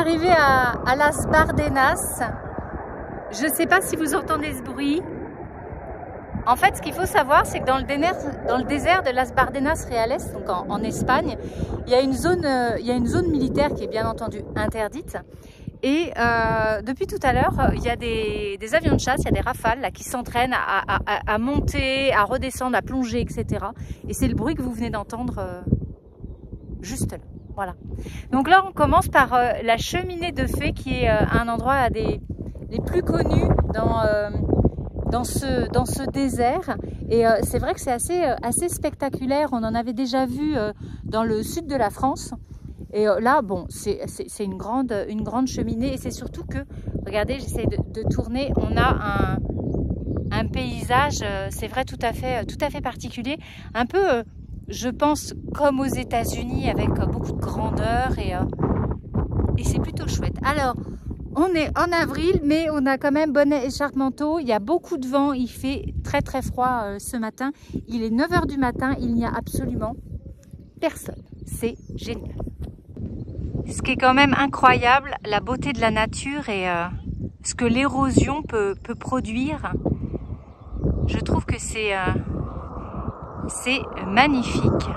arrivé à Las Bardenas. Je ne sais pas si vous entendez ce bruit. En fait, ce qu'il faut savoir, c'est que dans le désert de Las Bardenas Reales, donc en Espagne, il y a une zone militaire qui est bien entendu interdite. Et depuis tout à l'heure, il y a des avions de chasse, il y a des rafales là, qui s'entraînent à monter, à redescendre, à plonger, etc. Et c'est le bruit que vous venez d'entendre juste là. Voilà. Donc là, on commence par la cheminée de fées, qui est un endroit les plus connus dans ce désert. Et c'est vrai que c'est assez spectaculaire. On en avait déjà vu dans le sud de la France. Et là, bon, c'est une grande cheminée. Et c'est surtout que, regardez, j'essaie de tourner, on a un paysage, c'est vrai, tout à fait particulier. Un peu, je pense, comme aux États-Unis, avec beaucoup de grandeur. Et c'est plutôt chouette. Alors, on est en avril, mais on a quand même bonnet, écharpe, manteau. Il y a beaucoup de vent, il fait très froid ce matin. Il est 9 h du matin, il n'y a absolument personne. C'est génial. Ce qui est quand même incroyable, la beauté de la nature et ce que l'érosion peut produire. Je trouve que c'est magnifique.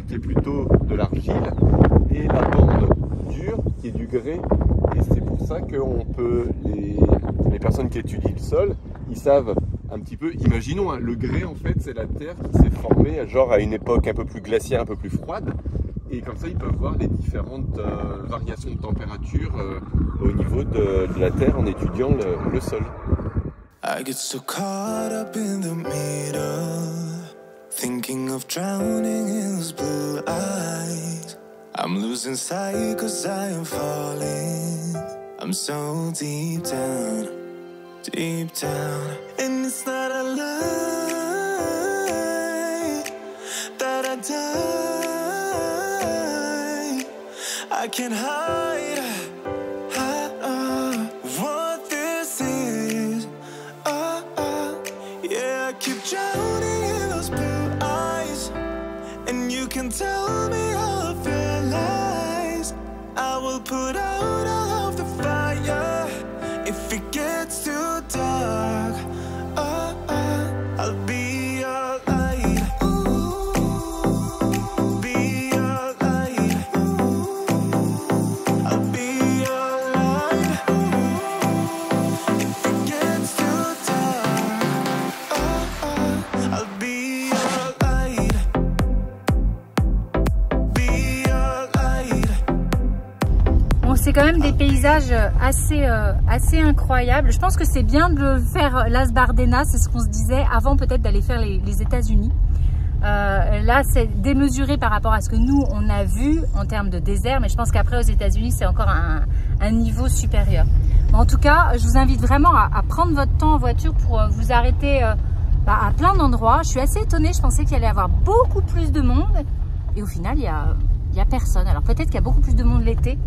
Qui est plutôt de l'argile et la bande dure qui est du grès, et c'est pour ça que les personnes qui étudient le sol, ils savent un petit peu, imaginons, hein, le grès en fait c'est la terre qui s'est formée genre à une époque un peu plus glaciaire, un peu plus froide, et comme ça ils peuvent voir les différentes variations de température au niveau de la terre en étudiant le sol. I get so caught up in the middle. Thinking of drowning in those blue eyes. I'm losing sight cause I am falling. I'm so deep down. And it's not a lie that I die. I can't hide what this is. Yeah, I keep drowning in those blue eyes. And you can tell me all of your lies. I will put out all of the fire if it gets too dark. I'll be your light. Be your light. I'll be your light. If it gets too dark, I'll be your light. Be your light. Bon, c'est quand même des paysages assez incroyables. Je pense que c'est bien de faire Las Bardenas, c'est ce qu'on se disait avant peut-être d'aller faire les États-Unis. Là, c'est démesuré par rapport à ce que nous, on a vu en termes de désert, mais je pense qu'après aux États-Unis, c'est encore un niveau supérieur. En tout cas, je vous invite vraiment à prendre votre temps en voiture pour vous arrêter à plein d'endroits. Je suis assez étonnée, je pensais qu'il allait y avoir beaucoup plus de monde, et au final, il y a personne. Alors peut-être qu'il y a beaucoup plus de monde l'été,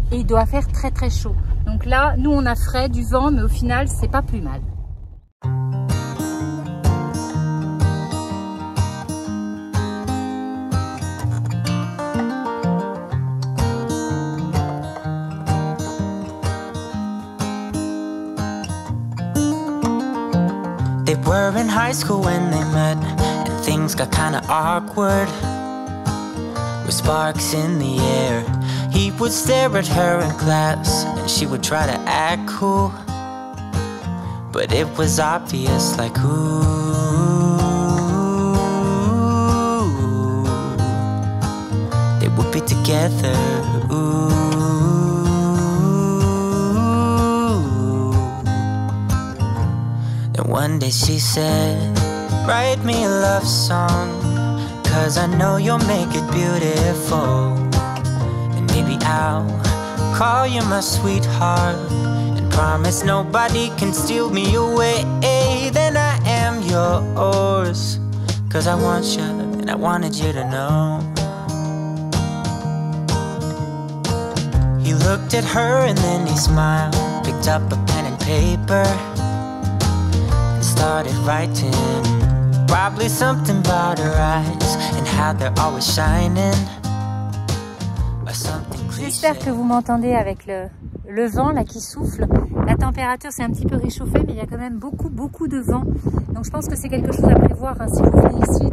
et il doit faire très chaud. Donc là, nous on a frais, du vent, mais au final, c'est pas plus mal. They were in high school when they met, and things got kinda awkward. With sparks in the air, he would stare at her in class, and she would try to act cool. But it was obvious, like, ooh, they would be together, ooh. Then one day she said, write me a love song, 'cause I know you'll make it beautiful. And maybe I'll call you my sweetheart and promise nobody can steal me away. Then I am yours, 'cause I want you and I wanted you to know. He looked at her and then he smiled, picked up a pen and paper and started writing. Probably something about her eyes and how they're always shining, or something cliche. J'espère que vous m'entendez avec le vent là qui souffle. La température s'est un petit peu réchauffée, mais il y a quand même beaucoup de vent. Donc je pense que c'est quelque chose à prévoir hein, si vous venez ici,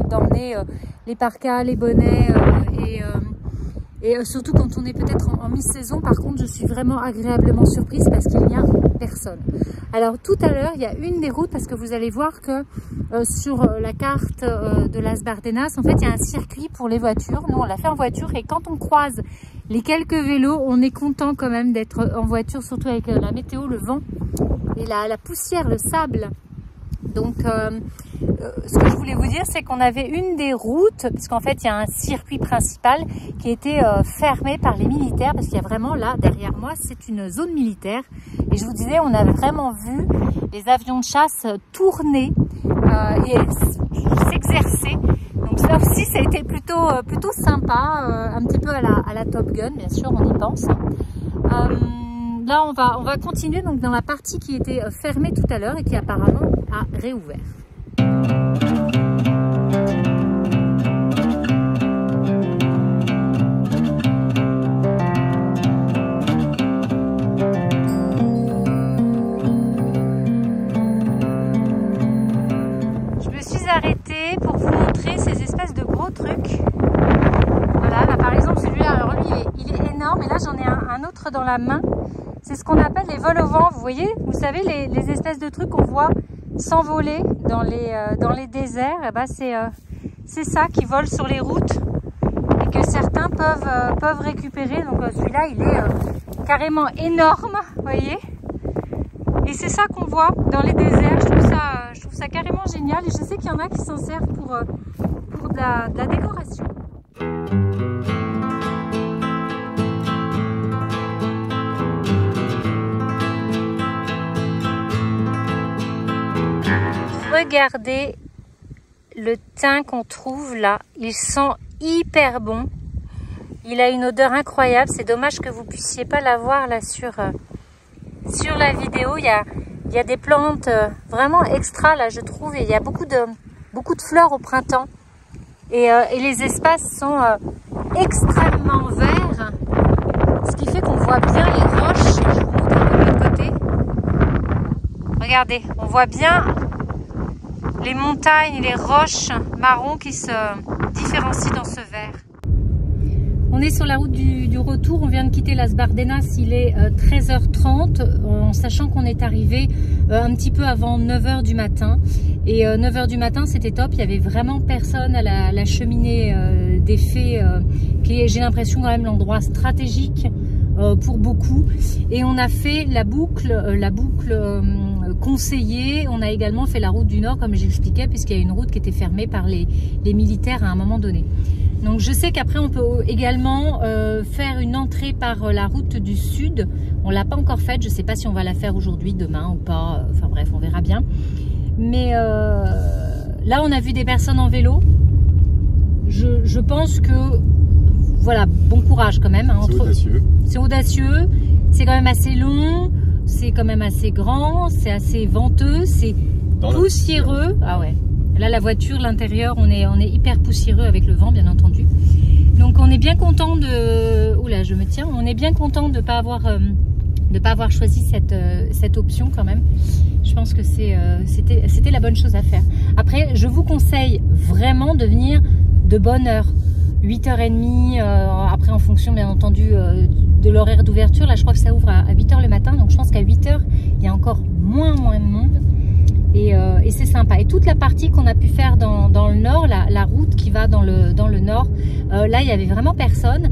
d'emmener les parkas, les bonnets et surtout quand on est peut-être en mi-saison. Par contre, je suis vraiment agréablement surprise parce qu'il n'y a personne. Alors tout à l'heure, il y a une des routes, parce que vous allez voir que sur la carte de Las Bardenas, en fait, il y a un circuit pour les voitures. Nous, on l'a fait en voiture, et quand on croise les quelques vélos, on est content quand même d'être en voiture, surtout avec la météo, le vent et la poussière, le sable. Donc, ce que je voulais vous dire, c'est qu'on avait une des routes, puisqu'en fait, il y a un circuit principal qui était fermé par les militaires, parce qu'il y a vraiment là, derrière moi, c'est une zone militaire. Et je vous disais, on avait vraiment vu les avions de chasse tourner et s'exercer. Donc ça aussi, ça a été plutôt sympa, un petit peu à la Top Gun, bien sûr, on y pense. Là, on va continuer donc dans la partie qui était fermée tout à l'heure et qui apparemment a réouvert. Je me suis arrêtée pour vous montrer ces espèces de gros trucs. Voilà, là par exemple celui-là, alors lui il est énorme, et là j'en ai un autre dans la main. C'est ce qu'on appelle les vols au vent, vous voyez, vous savez les espèces de trucs qu'on voit s'envoler dans les déserts. Et ben c'est ça qui vole sur les routes et que certains peuvent récupérer. Donc celui-là il est carrément énorme, vous voyez, et c'est ça qu'on voit dans les déserts. Je trouve ça carrément génial, et je sais qu'il y en a qui s'en servent pour de la décoration. Regardez le thym qu'on trouve là, il sent hyper bon, il a une odeur incroyable. C'est dommage que vous puissiez pas la voir là sur la vidéo. Il y a des plantes vraiment extra là, je trouve, et il y a beaucoup de fleurs au printemps, et les espaces sont extrêmement verts, ce qui fait qu'on voit bien les roches. Je vous montre un peu de l'autre côté. Regardez, on voit bien les montagnes, les roches marron qui se différencient dans ce vert. On est sur la route du retour, on vient de quitter Las Bardenas, il est 13h30, en sachant qu'on est arrivé un petit peu avant 9h du matin. Et 9h du matin, c'était top, il n'y avait vraiment personne à la cheminée des Fées, qui est, j'ai l'impression, quand même l'endroit stratégique pour beaucoup. Et on a fait la boucle conseillée. On a également fait la route du Nord, comme j'expliquais, puisqu'il y a une route qui était fermée par les militaires à un moment donné. Donc je sais qu'après on peut également faire une entrée par la route du Sud. On l'a pas encore faite, je sais pas si on va la faire aujourd'hui, demain ou pas, enfin bref, on verra bien. Mais là on a vu des personnes en vélo. Je pense que voilà, bon courage quand même. Hein, c'est audacieux. C'est audacieux, c'est quand même assez long, c'est quand même assez grand, c'est assez venteux, c'est poussiéreux. Ah ouais. Là, la voiture, l'intérieur, on est hyper poussiéreux avec le vent, bien entendu. Donc, on est bien content de... Oula, je me tiens. On est bien content de pas avoir choisi cette option quand même. Je pense que c'était la bonne chose à faire. Après, je vous conseille vraiment de venir de bonne heure. 8h30, après en fonction bien entendu de l'horaire d'ouverture. Là, je crois que ça ouvre à 8h le matin. Donc, je pense qu'à 8h, il y a encore moins de monde. Et c'est sympa. Et toute la partie qu'on a pu faire dans le nord, la route qui va dans le nord, là il y avait vraiment personne.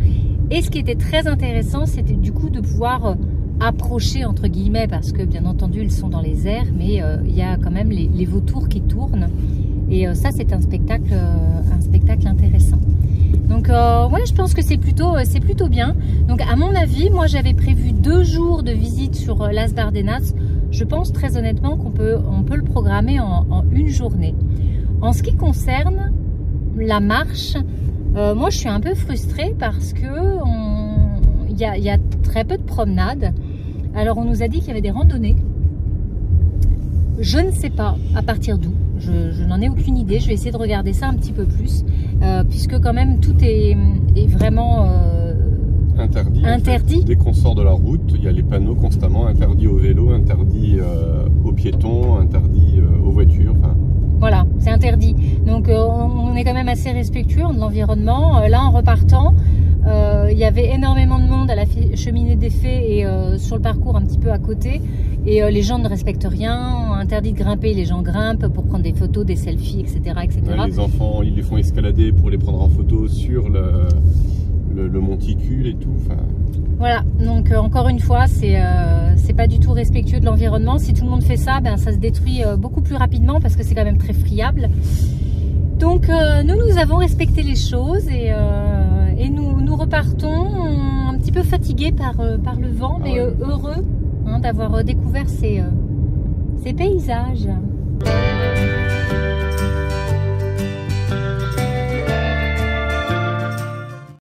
Et ce qui était très intéressant, c'était du coup de pouvoir approcher entre guillemets, parce que bien entendu ils sont dans les airs, mais il y a quand même les vautours qui tournent. Et ça c'est un spectacle intéressant. Donc ouais, je pense que c'est plutôt bien. Donc à mon avis, moi j'avais prévu 2 jours de visite sur Las Bardenas. Je pense très honnêtement qu'on peut le programmer en une journée. En ce qui concerne la marche, moi je suis un peu frustrée parce que il y a très peu de promenades. Alors on nous a dit qu'il y avait des randonnées. Je ne sais pas à partir d'où, je n'en ai aucune idée, je vais essayer de regarder ça un petit peu plus, puisque quand même tout est vraiment interdit. En fait. Dès qu'on sort de la route, il y a les panneaux constamment interdits aux vélos, interdits aux piétons, interdits aux voitures. Enfin. Voilà, c'est interdit. Donc on est quand même assez respectueux de l'environnement. Là en repartant, il y avait énormément de monde à la cheminée des Fées et sur le parcours un petit peu à côté. Et les gens ne respectent rien, interdit de grimper, les gens grimpent pour prendre des photos, des selfies, etc. etc. Ouais, les enfants, ils les font escalader pour les prendre en photo sur le monticule et tout. Enfin... Voilà, donc encore une fois, c'est pas du tout respectueux de l'environnement. Si tout le monde fait ça, ben, ça se détruit beaucoup plus rapidement parce que c'est quand même très friable. Donc nous avons respecté les choses et nous repartons un petit peu fatigués par le vent, mais heureux d'avoir découvert ces paysages.